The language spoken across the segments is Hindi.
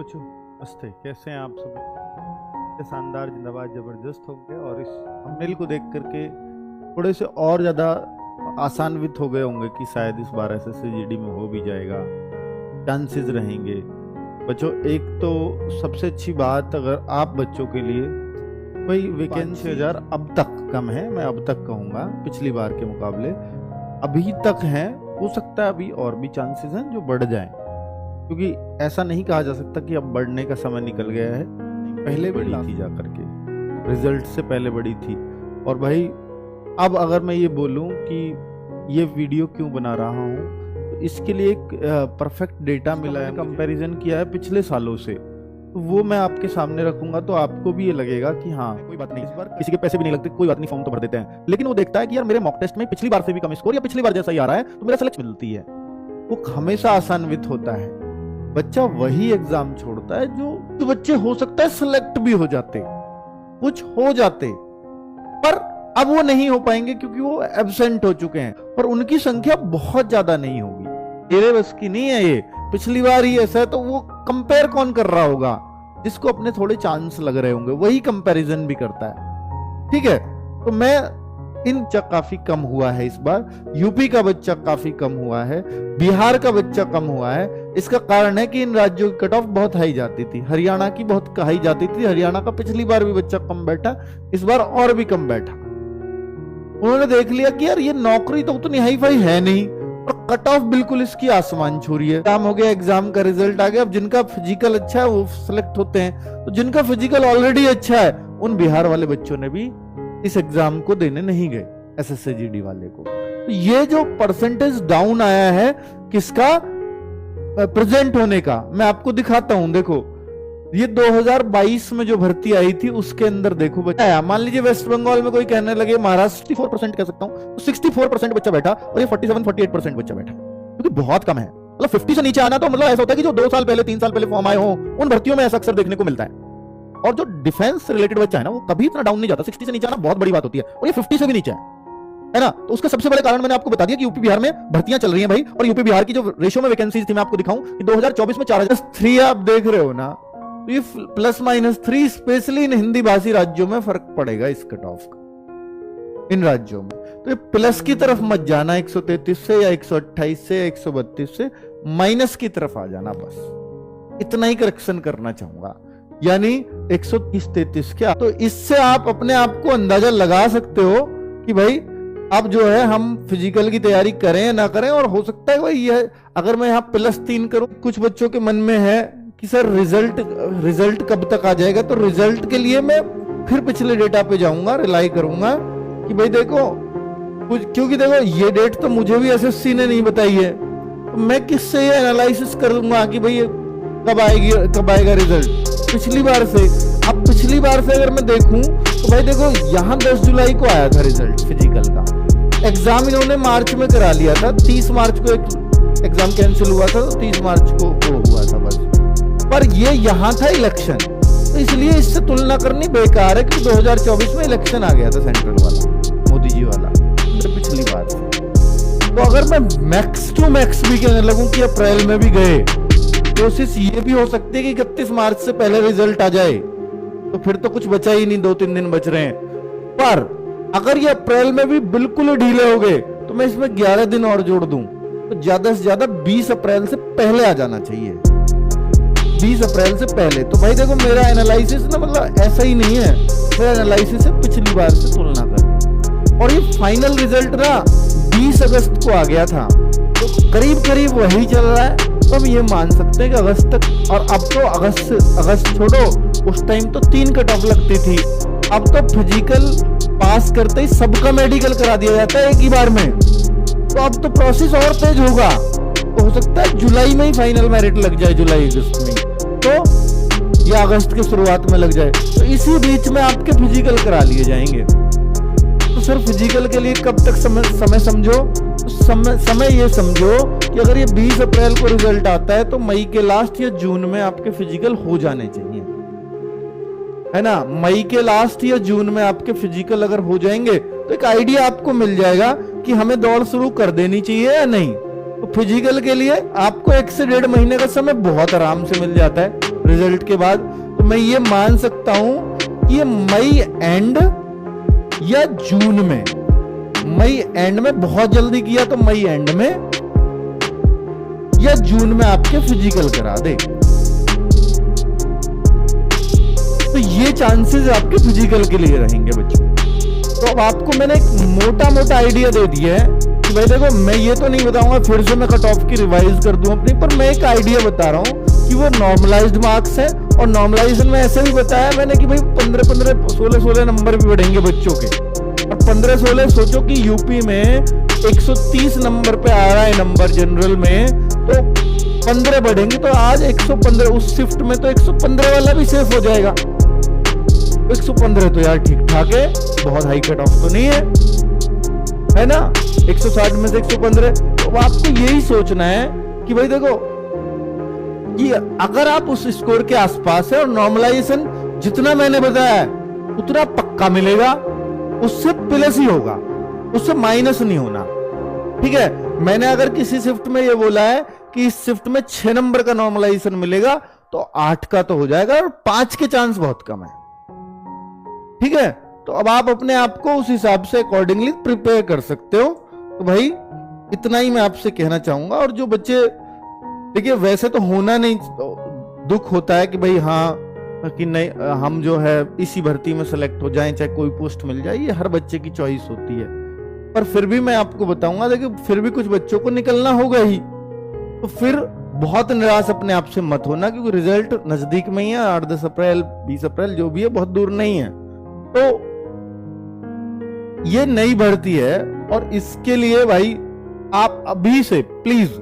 बच्चों नमस्ते, कैसे हैं आप सब? शानदार, जिंदाबाद, जबरदस्त होंगे। और इस थंबनेल को देख करके थोड़े से और ज़्यादा आसान्वित हो गए होंगे कि शायद इस बार SSC-GD में हो भी जाएगा, चांसेस रहेंगे। बच्चों एक तो सबसे अच्छी बात, अगर आप बच्चों के लिए भाई वैकेंसी 5000 अब तक कम है, मैं अब तक कहूँगा पिछली बार के मुकाबले अभी तक है। हो सकता है अभी और भी चांसेस हैं जो बढ़ जाएं, क्योंकि ऐसा नहीं कहा जा सकता कि अब बढ़ने का समय निकल गया है। पहले बढ़ी थी जा करके, रिजल्ट से पहले बढ़ी थी। और भाई अब अगर मैं ये बोलूं कि ये वीडियो क्यों बना रहा हूं, तो इसके लिए एक परफेक्ट डेटा मिला है, कंपैरिजन किया है पिछले सालों से, तो वो मैं आपके सामने रखूंगा। तो आपको भी ये लगेगा कि हाँ कोई बात नहीं, इस बार किसी के पैसे भी नहीं लगते, कोई बात नहीं, फॉर्म तो भर देते हैं। लेकिन वो देखता है कि यार मेरे मॉक टेस्ट में पिछली बार से भी कम स्कोर या पिछली बार जैसा ही आ रहा है तो मेरा सिलेक्शन मिलती है। वो हमेशा आसान्वित होता है। बच्चा वही एग्जाम छोड़ता है जो बच्चे हो सकता है सिलेक्ट भी हो जाते, कुछ हो जाते, पर अब वो नहीं हो पाएंगे क्योंकि वो एब्सेंट हो चुके हैं और उनकी संख्या बहुत ज्यादा नहीं होगी। मेरे बस की नहीं है ये, पिछली बार ही ऐसा है। तो वो कंपेयर कौन कर रहा होगा? जिसको अपने थोड़े चांस लग रहे होंगे वही कंपैरिजन भी करता है। ठीक है, तो मैं इन बच्चा काफी कम हुआ है इस बार, यूपी का बच्चा काफी कम हुआ है, बिहार का बच्चा कम हुआ है। इसका कारण है कि इन राज्यों की कट ऑफ बहुत हाई जाती थी, हरियाणा की बहुत हाई जाती थी। हरियाणा का पिछली बार भी बच्चा कम बैठा, इस बार और भी कम बैठा। उन्होंने देख लिया कि यार ये नौकरी तो उतनी हाई फाई है नहीं और कट ऑफ बिल्कुल इसकी आसमान छू रही है। काम हो गया, एग्जाम का रिजल्ट आ गया। अब जिनका फिजिकल अच्छा है वो सिलेक्ट होते हैं, तो जिनका फिजिकल ऑलरेडी अच्छा है उन बिहार वाले बच्चों ने भी इस एग्जाम को देने नहीं गए, SSC-GD वाले को। तो ये जो परसेंटेज डाउन आया है किसका? प्रेजेंट होने का। मैं आपको दिखाता हूं, देखो ये 2022 में जो भर्ती आई थी उसके अंदर देखो बच्चा, मान लीजिए वेस्ट बंगाल में कोई कहने लगे, महाराष्ट्र 64% कह सकता हूं, तो 64% बच्चा बैठा और ये 47-48% बच्चा बैठा, क्योंकि बहुत कम है। मतलब 50 से नीचे आना तो मतलब ऐसा होता है कि जो 2 साल पहले 3 साल पहले फॉर्म आए हो उन भर्तियों में ऐसा अक्सर देखने को मिलता है। और जो डिफेंस रिलेटेड बच्चा है ना वो कभी इतना डाउन नहीं जाता। 60 से नीचे आना बहुत बड़ी बात होती है, और ये 50 से भी नीचे है ना। तो उसका सबसे बड़े कारण मैंने आपको बता दिया कि यूपी बिहार में भर्तियां चल रही हैं भाई। और यूपी बिहार की जो रेशियो में वैकेंसीज थी मैं आपको दिखाऊं कि 2024 में 4003 आप देख रहे हो ना, तो ये +-3 स्पेशली इन हिंदी भाषी राज्यों में फर्क पड़ेगा इस कट ऑफ का, इन राज्यों में। तो ये प्लस की तरफ मत जाना 133 से या 128 से या 132 से, माइनस की तरफ आ जाना, बस इतना ही करेक्शन करना चाहूंगा, यानी 130-33 क्या। तो इससे आप अपने आप को अंदाजा लगा सकते हो कि भाई अब जो है हम फिजिकल की तैयारी करें या ना करें। और हो सकता है भाई ये अगर मैं यहाँ +3 करूं, कुछ बच्चों के मन में है कि सर रिजल्ट कब तक आ जाएगा, तो रिजल्ट के लिए मैं फिर पिछले डेटा पे जाऊंगा, रिलाई करूंगा कि भाई देखो कुछ, क्योंकि देखो ये डेट तो मुझे भी SSC ने नहीं बताई है, तो मैं किससे ये एनालिसिस करूंगा कि भाई कब आएगा रिजल्ट पिछली बार से। अब पिछली बार से अगर मैं देखूं तो भाई देखो यहाँ 10 जुलाई को आया था रिजल्ट फिजिकल का, एग्जाम इन्होंने मार्च में करा लिया था, 30 मार्च को एक एग्जाम कैंसिल हुआ था, तो 30 मार्च को वो हुआ था बस। पर ये यहाँ था इलेक्शन, तो इसलिए इससे तुलना करनी बेकार है कि 2024 में इलेक्शन आ गया था सेंट्रल वाला, मोदी जी वाला, पिछली बार से। तो अगर मैं मैक्स टू मैक्स भी कहने लगूं कि अप्रैल में भी गए, कोशिश ये भी हो सकती है कि 31 मार्च से पहले रिजल्ट आ जाए, तो फिर तो कुछ बचा ही नहीं, 2-3 दिन बच रहे हैं। पर अगर ये अप्रैल में भी बिल्कुल ढीले हो गए तो मैं इसमें 11 दिन और जोड़ दूं, तो ज्यादा से ज्यादा 20 अप्रैल से पहले आ जाना चाहिए, 20 अप्रैल से पहले। तो भाई देखो मेरा एनालिसिस ना मतलब ऐसा ही नहीं है, मेरा एनालिसिस है पिछली बार से तुलना करके। और ये फाइनल रिजल्ट ना 20 अगस्त को आ गया था, तो करीब करीब वही चल रहा है। तो हम ये मान सकते हैं कि अगस्त तक, और अब तो अगस्त छोड़ो, उस टाइम तो 3 कट ऑफ लगती थी, अब तो फिजिकल पास करते ही सबका मेडिकल करा दिया जाता है एक ही बार में। तो अब तो प्रोसेस और तेज होगा, तो हो सकता है जुलाई में ही फाइनल मेरिट लग जाए, जुलाई अगस्त में, तो या अगस्त के शुरुआत में लग जाए, तो इसी बीच में आपके फिजिकल करा लिए जाएंगे। तो सर फिजिकल के लिए कब तक समय समझो, समय ये समझो कि अगर ये 20 अप्रैल को रिजल्ट आता है तो मई के लास्ट या जून में आपके फिजिकल हो जाने चाहिए, है ना। मई के लास्ट या जून में आपके फिजिकल अगर हो जाएंगे तो एक आइडिया आपको मिल जाएगा कि हमें दौड़ शुरू कर देनी चाहिए या नहीं। तो फिजिकल के लिए आपको 1 से 1.5 महीने का समय बहुत आराम से मिल जाता है। रिजल्ट के बाद, तो मैं ये मान सकता हूं कि ये मई एंड या जून में, मई एंड में, बहुत जल्दी किया तो मई एंड में या जून में आपके फिजिकल करा दे। तो ये चांसेस आपके फिजिकल के लिए रहेंगे बच्चों। तो अब आपको मैंने एक मोटा मोटा आइडिया दे दिया है कि भाई देखो, मैं ये तो नहीं बताऊंगा फिर से मैं कट ऑफ की रिवाइज कर दूं अपनी, पर मैं एक आइडिया बता रहा हूं कि वो नॉर्मलाइज्ड मार्क्स है। और नॉर्मलाइजेशन में ऐसे भी बताया मैंने कि भाई 15-15, 16-16 नंबर भी बढ़ेंगे बच्चों के। और 15-16 सोचो कि यूपी में 130 नंबर पे आ रहा है नंबर जनरल में, तो 15 बढ़ेंगे तो आज 115, उस शिफ्ट में तो 115 वाला भी सेफ हो जाएगा। 115 तो यार ठीक ठाक है, बहुत हाई कट ऑफ तो नहीं है ना। 160 में से 115, तो आपको यही सोचना है कि भाई देखो कि अगर आप उस स्कोर के आसपास है और नॉर्मलाइजेशन जितना मैंने बताया है उतना पक्का मिलेगा, उससे प्लस ही होगा, उससे माइनस नहीं होना। ठीक है, मैंने अगर किसी शिफ्ट में ये बोला है कि इस शिफ्ट में 6 नंबर का नॉर्मलाइजेशन मिलेगा तो 8 का तो हो जाएगा और 5 के चांस बहुत कम है। ठीक है, तो अब आप अपने आप को उस हिसाब से अकॉर्डिंगली प्रिपेयर कर सकते हो। तो भाई इतना ही मैं आपसे कहना चाहूंगा। और जो बच्चे, देखिए वैसे तो होना नहीं, दुख होता है कि भाई हाँ कि नहीं हम जो है इसी भर्ती में सेलेक्ट हो जाएं, चाहे कोई पोस्ट मिल जाए, ये हर बच्चे की चॉइस होती है। पर फिर भी मैं आपको बताऊंगा, देखिए फिर भी कुछ बच्चों को निकलना होगा ही, तो फिर बहुत निराश अपने आप से मत होना, क्योंकि रिजल्ट नजदीक में ही है। 8-10 अप्रैल 20 अप्रैल जो भी है, बहुत दूर नहीं है। तो ये नई भर्ती है और इसके लिए भाई आप अभी से प्लीज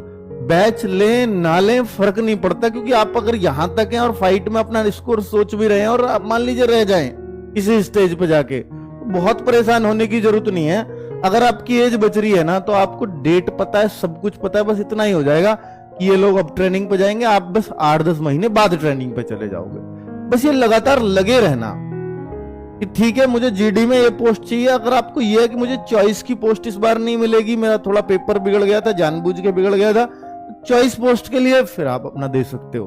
बैच लें ना लें फर्क नहीं पड़ता, क्योंकि आप अगर यहां तक हैं और फाइट में अपना स्कोर सोच भी रहे हैं और आप मान लीजिए रह जाएं इसी स्टेज पे जाके, तो बहुत परेशान होने की जरूरत नहीं है। अगर आपकी एज बच रही है ना, तो आपको डेट पता है, सब कुछ पता है, बस इतना ही हो जाएगा कि ये लोग अब ट्रेनिंग पे जाएंगे, आप बस 8-10 महीने बाद ट्रेनिंग पे चले जाओगे। बस ये लगातार लगे रहना कि ठीक है मुझे जीडी में ये पोस्ट चाहिए। अगर आपको ये है कि मुझे चॉइस की पोस्ट इस बार नहीं मिलेगी, मेरा थोड़ा पेपर बिगड़ गया था, जानबूझ के बिगड़ गया था, चॉइस पोस्ट के लिए फिर आप अपना दे सकते हो।